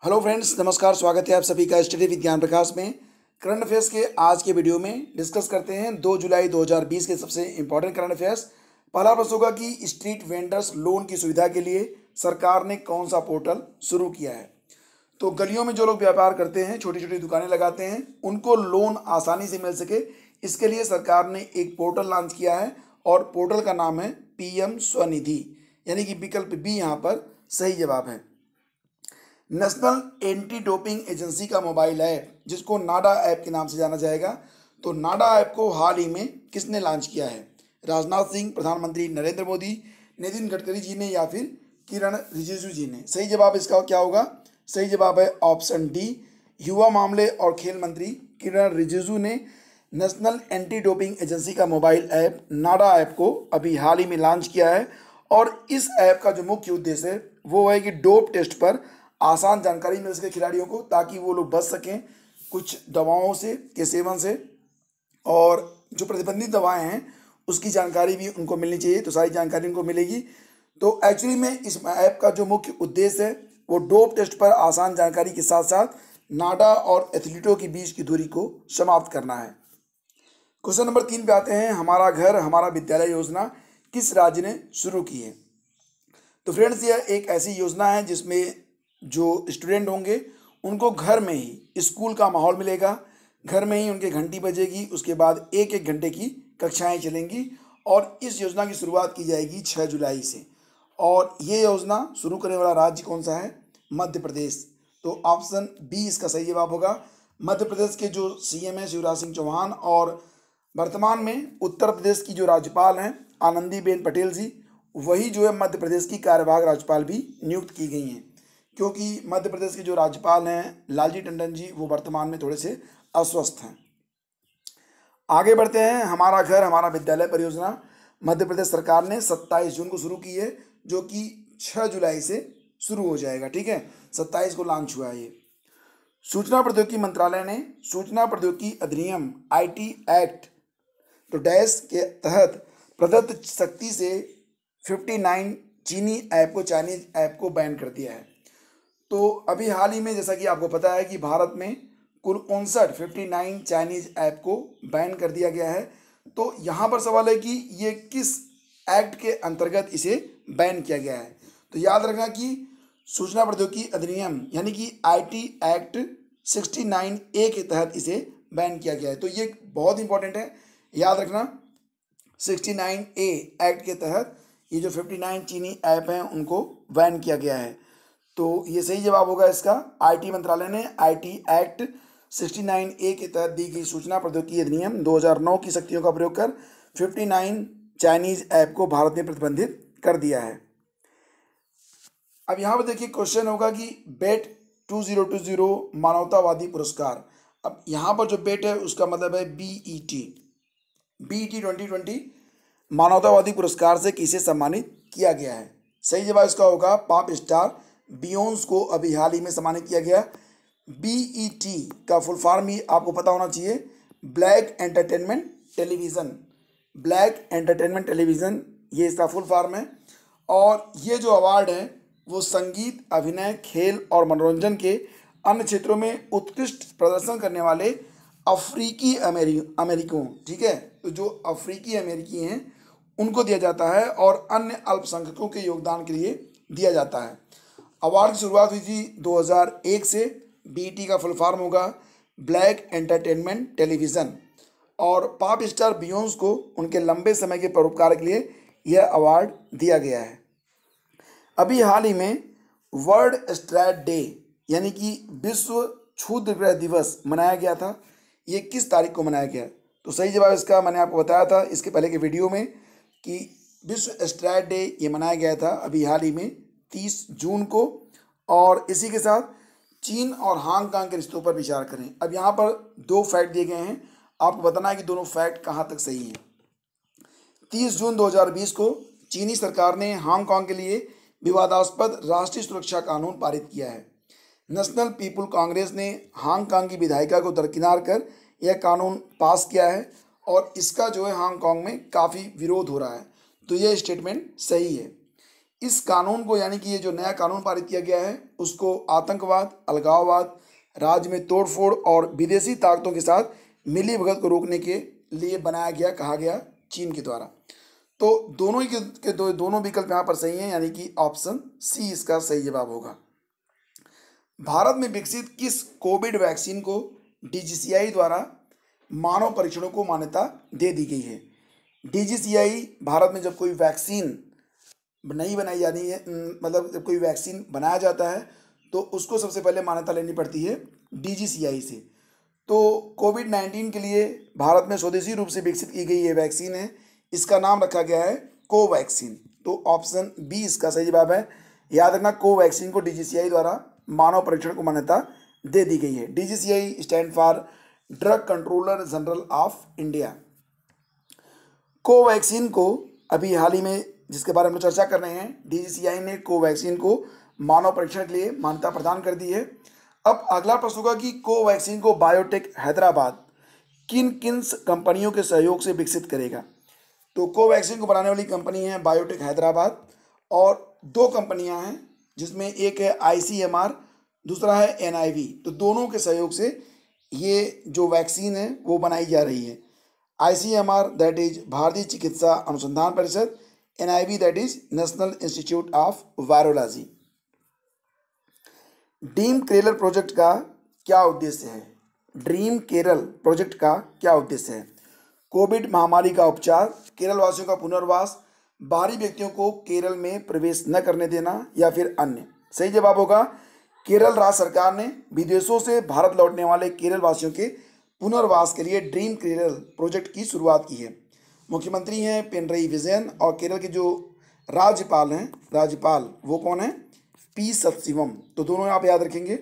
Hello friends, नमस्कार। स्वागत है आप सभी का स्टडी विज्ञान प्रकाश में। करंट अफेयर्स के आज के वीडियो में डिस्कस करते हैं 2 जुलाई 2020 के सबसे इंपॉर्टेंट करंट अफेयर्स। पहला प्रश्न होगा कि स्ट्रीट वेंडर्स लोन की सुविधा के लिए सरकार ने कौन सा पोर्टल शुरू किया है। तो गलियों में जो लोग व्यापार करते हैं, छोटी छोटी दुकानें लगाते हैं, उनको लोन आसानी से मिल सके, इसके लिए सरकार ने एक पोर्टल लॉन्च किया है और पोर्टल का नाम है पीएम स्वनिधि, यानी कि विकल्प बी यहाँ पर सही जवाब है। नेशनल एंटी डोपिंग एजेंसी का मोबाइल ऐप, जिसको नाडा ऐप के नाम से जाना जाएगा, तो नाडा ऐप को हाल ही में किसने लॉन्च किया है? राजनाथ सिंह, प्रधानमंत्री नरेंद्र मोदी, नितिन गडकरी जी ने या फिर किरण रिजिजू जी ने? सही जवाब इसका क्या होगा? सही जवाब है ऑप्शन डी, युवा मामले और खेल मंत्री किरण रिजिजू ने नेशनल एंटी डोपिंग एजेंसी का मोबाइल ऐप नाडा ऐप को अभी हाल ही में लॉन्च किया है। और इस ऐप का जो मुख्य उद्देश्य है वो है कि डोप टेस्ट पर आसान जानकारी मिल सके खिलाड़ियों को, ताकि वो लोग बच सकें कुछ दवाओं से के सेवन से, और जो प्रतिबंधित दवाएं हैं उसकी जानकारी भी उनको मिलनी चाहिए, तो सारी जानकारी उनको मिलेगी। तो एक्चुअली में इस ऐप का जो मुख्य उद्देश्य है वो डोप टेस्ट पर आसान जानकारी के साथ साथ नाडा और एथलीटों के बीच की दूरी को समाप्त करना है। क्वेश्चन नंबर 3 पे आते हैं। हमारा घर हमारा विद्यालय योजना किस राज्य ने शुरू की है? तो फ्रेंड्स, यह एक ऐसी योजना है जिसमें जो स्टूडेंट होंगे उनको घर में ही स्कूल का माहौल मिलेगा, घर में ही उनके घंटी बजेगी, उसके बाद एक एक घंटे की कक्षाएं चलेंगी और इस योजना की शुरुआत की जाएगी 6 जुलाई से। और ये योजना शुरू करने वाला राज्य कौन सा है? मध्य प्रदेश। तो ऑप्शन बी इसका सही जवाब होगा। मध्य प्रदेश के जो सीएम है शिवराज सिंह चौहान, और वर्तमान में उत्तर प्रदेश की जो राज्यपाल हैं आनंदीबेन पटेल जी, वही जो है मध्य प्रदेश की कार्यवाहक राज्यपाल भी नियुक्त की गई हैं, क्योंकि मध्य प्रदेश के जो राज्यपाल हैं लालजी टंडन जी, वो वर्तमान में थोड़े से अस्वस्थ हैं। आगे बढ़ते हैं। हमारा घर हमारा विद्यालय परियोजना मध्य प्रदेश सरकार ने 27 जून को शुरू की है, जो कि 6 जुलाई से शुरू हो जाएगा। ठीक है, 27 को लॉन्च हुआ है ये। सूचना प्रौद्योगिकी मंत्रालय ने सूचना प्रौद्योगिकी अधिनियम आईटी एक्ट तो डैश के तहत प्रदत्त शक्ति से 59 चीनी ऐप को चाइनीज ऐप को बैन कर दिया है। तो अभी हाल ही में जैसा कि आपको पता है कि भारत में कुल 59 चाइनीज ऐप को बैन कर दिया गया है। तो यहाँ पर सवाल है कि ये किस एक्ट के अंतर्गत इसे बैन किया गया है। तो याद रखना कि सूचना प्रौद्योगिकी अधिनियम यानी कि आईटी एक्ट 69A के तहत इसे बैन किया गया है। तो ये बहुत इंपॉर्टेंट है, याद रखना। 69A एक्ट के तहत ये जो 59 चीनी ऐप हैं उनको बैन किया गया है। तो ये सही जवाब होगा इसका। आईटी मंत्रालय ने आईटी एक्ट 69A के तहत दी गई सूचना प्रौद्योगिकी अधिनियम 2009 की शक्तियों का प्रयोग कर 59 चाइनीज ऐप को भारत में प्रतिबंधित कर दिया है। अब यहाँ पर देखिए क्वेश्चन होगा कि बेट 2020 मानवतावादी पुरस्कार। अब यहाँ पर जो बेट है उसका मतलब है बीईटी 2020 मानवतावादी पुरस्कार से किसे सम्मानित किया गया है? सही जवाब इसका होगा पॉप स्टार बियोंस को अभी हाल ही में सम्मानित किया गया। बीईटी का फुल फॉर्म ही आपको पता होना चाहिए, black entertainment television. Black entertainment television ये इसका फुल फॉर्म है। और ये जो अवार्ड है वो संगीत, अभिनय, खेल और मनोरंजन के अन्य क्षेत्रों में उत्कृष्ट प्रदर्शन करने वाले अफ्रीकी अमेरिकों, ठीक है, तो जो अफ्रीकी अमेरिकी हैं उनको दिया जाता है और अन्य अल्पसंख्यकों के योगदान के लिए दिया जाता है। अवार्ड की शुरुआत हुई थी 2001 से। बीईटी का फुल फॉर्म होगा ब्लैक एंटरटेनमेंट टेलीविज़न। और पॉप स्टार बियोंस को उनके लंबे समय के परोपकार के लिए यह अवार्ड दिया गया है। अभी हाल ही में वर्ल्ड स्ट्रैट डे यानी कि विश्व क्षुद्र ग्रह दिवस मनाया गया था। ये किस तारीख को मनाया गया? तो सही जवाब इसका मैंने आपको बताया था इसके पहले के वीडियो में कि विश्व स्ट्रैट डे ये मनाया गया था अभी हाल ही में 30 जून को। और इसी के साथ चीन और हांगकांग के रिश्तों पर विचार करें। अब यहाँ पर 2 फैक्ट दिए गए हैं, आपको बताना है कि दोनों फैक्ट कहाँ तक सही हैं। 30 जून 2020 को चीनी सरकार ने हांगकांग के लिए विवादास्पद राष्ट्रीय सुरक्षा कानून पारित किया है। नेशनल पीपुल कांग्रेस ने हांगकांग की विधायिका को दरकिनार कर यह कानून पास किया है और इसका जो है हांगकांग में काफ़ी विरोध हो रहा है। तो यह स्टेटमेंट सही है। इस कानून को यानी कि ये जो नया कानून पारित किया गया है उसको आतंकवाद, अलगाववाद, राज्य में तोड़फोड़ और विदेशी ताकतों के साथ मिली भगत को रोकने के लिए बनाया गया, कहा गया चीन के द्वारा। तो दोनों ही के दोनों विकल्प यहाँ पर सही हैं, यानी कि ऑप्शन सी इसका सही जवाब होगा। भारत में विकसित किस कोविड वैक्सीन को डीजीसीआई द्वारा मानव परीक्षणों को मान्यता दे दी गई है? डीजीसीआई भारत में जब कोई वैक्सीन नहीं बनाई जानी है, मतलब जब कोई वैक्सीन बनाया जाता है तो उसको सबसे पहले मान्यता लेनी पड़ती है डीजीसीआई से। तो कोविड-19 के लिए भारत में स्वदेशी रूप से विकसित की गई ये वैक्सीन है, इसका नाम रखा गया है कोवैक्सीन। तो ऑप्शन बी इसका सही जवाब है। याद रखना, कोवैक्सीन को डीजीसीआई द्वारा मानव परीक्षण को मान्यता दे दी गई है। DGCI stand for drug controller general of India. Covaxin को अभी हाल ही में जिसके बारे में चर्चा कर रहे हैं, डीजीसीआई ने कोवैक्सीन को मानव परीक्षण के लिए मान्यता प्रदान कर दी है। अब अगला प्रश्न होगा कि कोवैक्सीन को बायोटेक हैदराबाद किन किन कंपनियों के सहयोग से विकसित करेगा? तो कोवैक्सीन को बनाने वाली कंपनी है बायोटेक हैदराबाद और दो कंपनियां हैं जिसमें एक है आईसीएमआर, दूसरा है एनआईवी। तो दोनों के सहयोग से ये जो वैक्सीन है वो बनाई जा रही है। आईसीएमआर दैट इज भारतीय चिकित्सा अनुसंधान परिषद, NIV that is national institute of virology. Dream Kerala project का क्या उद्देश्य है? ड्रीम केरल प्रोजेक्ट का क्या उद्देश्य है? कोविड महामारी का उपचार, केरल वासियों का पुनर्वास, बाहरी व्यक्तियों को केरल में प्रवेश न करने देना या फिर अन्य। सही जवाब होगा केरल राज्य सरकार ने विदेशों से भारत लौटने वाले केरल वासियों के पुनर्वास के लिए ड्रीम केरल प्रोजेक्ट की शुरुआत की है। मुख्यमंत्री हैं पिनरई विजयन और केरल के जो राज्यपाल वो कौन है? पी सत्शिवम। तो दोनों आप याद रखेंगे।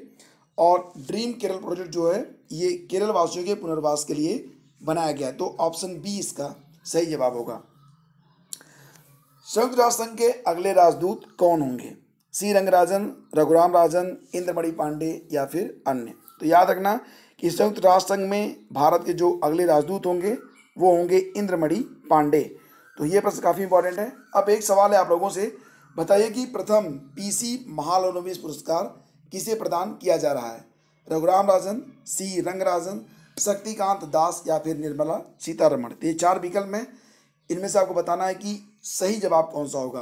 और ड्रीम केरल प्रोजेक्ट जो है ये केरल वासियों के पुनर्वास के लिए बनाया गया। तो ऑप्शन बी इसका सही जवाब होगा। संयुक्त राष्ट्र संघ के अगले राजदूत कौन होंगे? सी रंगराजन, रघुराम राजन, इंद्रमणि पांडे या फिर अन्य। तो याद रखना कि संयुक्त राष्ट्र संघ में भारत के जो अगले राजदूत होंगे वो होंगे इंद्रमणि पांडे। तो ये प्रश्न काफ़ी इंपॉर्टेंट है। अब एक सवाल है आप लोगों से, बताइए कि प्रथम पीसी महालनोबिस पुरस्कार किसे प्रदान किया जा रहा है? रघुराम राजन, सी रंगराजन, शक्तिकांत दास या फिर निर्मला सीतारमण। तो ये चार विकल्प में इनमें से आपको बताना है कि सही जवाब कौन सा होगा।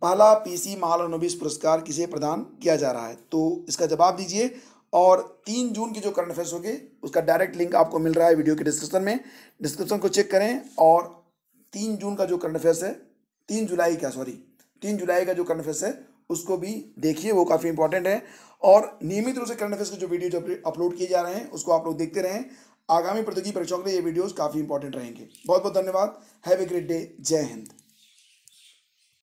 पहला पीसी महालनोबिस पुरस्कार किसे प्रदान किया जा रहा है? तो इसका जवाब दीजिए। और 3 जून की जो करंट अफेयर्स होंगे उसका डायरेक्ट लिंक आपको मिल रहा है वीडियो के डिस्क्रिप्शन में। डिस्क्रिप्शन को चेक करें और 3 जून का जो करंट अफेयर्स है, 3 जुलाई का जो करंट अफेयर्स है उसको भी देखिए, वो काफ़ी इंपॉर्टेंट है। और नियमित रूप से करंट अफेयर्स के जो वीडियो जो अपलोड किए जा रहे हैं उसको आप लोग देखते रहें। आगामी प्रतियोगी परीक्षाओं के लिए ये वीडियोस काफ़ी इंपॉर्टेंट रहेंगे। बहुत बहुत धन्यवाद। Have a great day. जय हिंद।